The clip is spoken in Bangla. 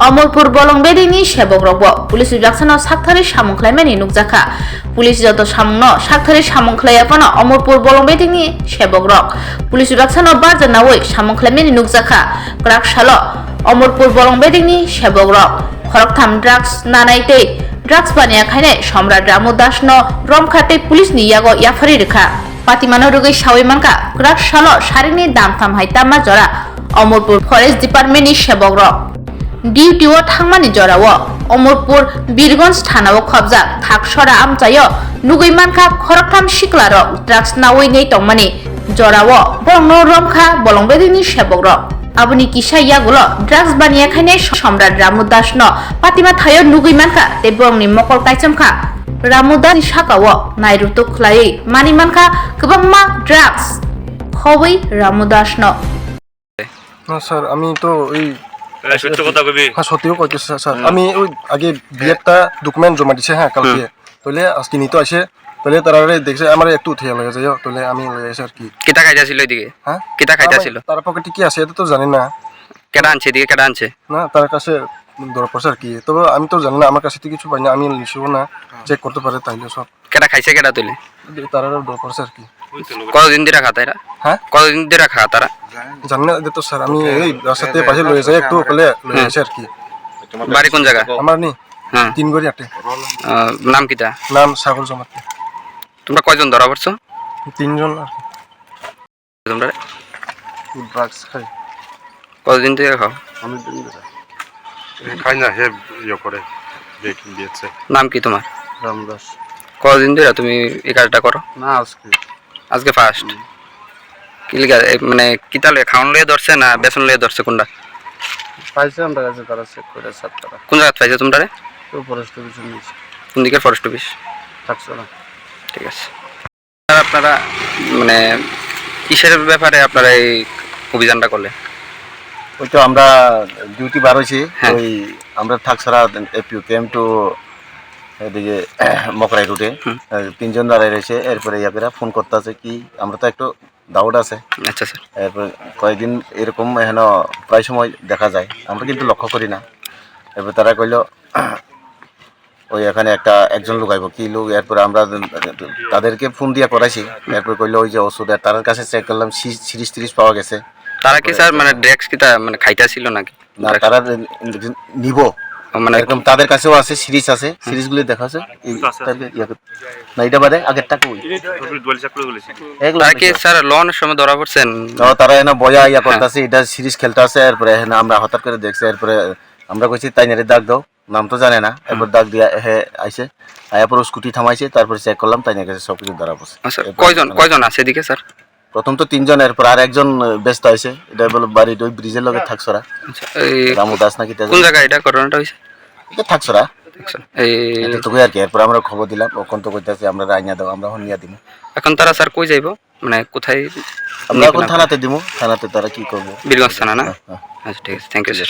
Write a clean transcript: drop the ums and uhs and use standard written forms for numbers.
অমরপুর বলং বেদিনি সেবক রব পুলিশ বিভাগসানো সাকথারি সামং খ্লাইমানি নুকজাখা পুলিশ যত সামং সাকথারি সামং খ্লাইয়াপানো অমরপুর বলং বেদিনি সেবক রক পুলিশ বিভাগসানো বারজানাওই সামং খ্লাইমানি নুকজাখা ক্রাক সালো অমরপুর বলং বেদিনি সেবক রক খরকথাম ড্রাগস নানাইতে ড্রাগস বানিয়া খাইনে সম্রাট রামু দাসনো রমখাতে পুলিশ নি ইয়াগো ইয়াফারি রেখা পাতিমানো রুগৈ সাওই মানকা ক্রাক সালো সারিনি দামথাম হাইতামা জরা অমরপুর ফরেস্ট ডিপার্টমেন্টনি সেবক রক ডিউটিও थांमानि जराओ अमरपुर बीरगंज थानाओ खबजा थाकसरा आमचायो नुगै मानखा खरकथाम सिक्लारो ड्राग्स नावै नै तंमानि जराओ बरंनो रमखा बलंबेदिनि सेबग्र आबुनि किसा यागुलो ड्राग्स बानिया खायने सम्राट रामु दासनो पातिमा थायो नुगै मानखा ते बरंनि मकल काइचमखा रामु दासनि साकाओ नायरुतो खलायै मानि मानखा गोबांमा ड्राग्स खबै रामु दासनो ना सर आमी तो ओई সত্য কথা কবি হ্যাঁ সত্যিও কইতেছে স্যার আমি ওই আগে বিয়েরটা ডকুমেন্ট জমা দিছে হ্যাঁ কালকে তাহলে আজকে নিতে আসে তাহলে তারা দেখছে আমার একটু উঠে লয়ে যায় তাহলে আমি লয়ে আসে আর কি কিটা খাইতাছিল এদিকে হ্যাঁ কিটা খাইতাছিল তার পকেটে কি আছে এটা তো জানি না কেডা আনছে এদিকে কেডা আনছে না তার কাছে ধরা পড়ছে আর কি তবে আমি তো জানি না আমার কাছে তো কিছু পাই না আমি লিখবো না চেক করতে পারে তাইলে সব কেডা খাইছে কেডা তুলে তারা ধরা পড়ছে আর কি কতদিন ধরে খাতা এরা হ্যাঁ কতদিন ধরে খা তারা জানি না তো স্যার আমি এই রাস্তাতে পাশে লয়ে যাই একটু বলে লয়ে আসে আর কি বাড়ি কোন জায়গা আমার নি হ্যাঁ 3 গড়ি আটে নাম কিটা নাম সাগর জমাত তোমরা কয়জন ধরা পড়ছো 3 জন আর তোমরা ড্রাগস খাই কতদিন থেকে খাও অনেক দিন ধরে খাই না হে ইয়ে করে দেখি দিয়েছে নাম কি তোমার রামদাস কতদিন ধরে তুমি এই কাজটা করো না আজকে ফার্স্ট কি লিগা মানে কিতা লয়ে খাওন লয়ে ধরছে না বেসন লয়ে ধরছে কোনটা পাইছে আমরা কাছে তারা চেক করে 7 টাকা কোন জায়গা পাইছে তোমরা তো ফরেস্ট অফিসে নিয়েছি কোন দিকের ফরেস্ট অফিস থাকছে না ঠিক আছে আপনারা মানে কিসের ব্যাপারে আপনারা এই অভিযানটা করলে ওই তো আমরা ডিউটি বার হয়েছি ওই আমরা থাকছাড়া এপিউ কেম টু এদিকে মকরাই রুটে 3 জন দাঁড়ায় রয়েছে এরপরে ইয়াকেরা ফোন করতে আছে কি আমরা তো একটু ডাউট আছে আচ্ছা স্যার এরপর কয়েকদিন এরকম এখানে প্রায় সময় দেখা যায় আমরা কিন্তু লক্ষ্য করি না এরপর তারা কইলো ওই এখানে একজন লোক আইব কি লোক এরপরে আমরা তাদেরকে ফোন দিয়ে করাইছি এরপর কইলো ওই যে ওষুধ আর তার কাছে চেক করলাম 30 পাওয়া গেছে তারা কি স্যার মানে ড্রাগস কিটা মানে খাইতাছিল নাকি না তারা নিব মানে এরকম তাদের কাছেও আছে সিরিজ আছে সিরিজগুলো দেখা আছে না এটা বাদে আগেরটা কই তারা কি স্যার লোনের সময় ধরা পড়ছেন তারা এনে বয়া ইয়া করতেছে এটা সিরিজ খেলতে আছে এরপরে আমরা হঠাৎ করে দেখছি এরপরে আমরা কইছি তাই নারে দাগ দাও নাম তো জানে না এরপর দাগ দিয়া হে আইছে আয়াপর স্কুটি থামাইছে তারপর চেক করলাম তাই নাকি সব কিছু ধরা পড়ছে কয়জন আছে এদিকে স্যার প্রথম তো 3 জন এরপর আর একজন ব্যস্ত হয়েছে এটা বলে বাড়ি ওই ব্রিজের লগে থাকছরা রামু দাস নাকি কোন জায়গায় এটা ঘটনাটা হইছে এটা থাকছরা এই তো কই আর কি এরপর আমরা খবর দিলাম ওখান তো কইতাছে আমরা রাইনা দাও আমরা হনিয়া দিমু এখন তারা স্যার কই যাইবো মানে কোথায় আমরা কোন থানাতে দিমু থানাতে তারা কি করবে বীরগঞ্জ থানা না আচ্ছা ঠিক আছে থ্যাংক ইউ স্যার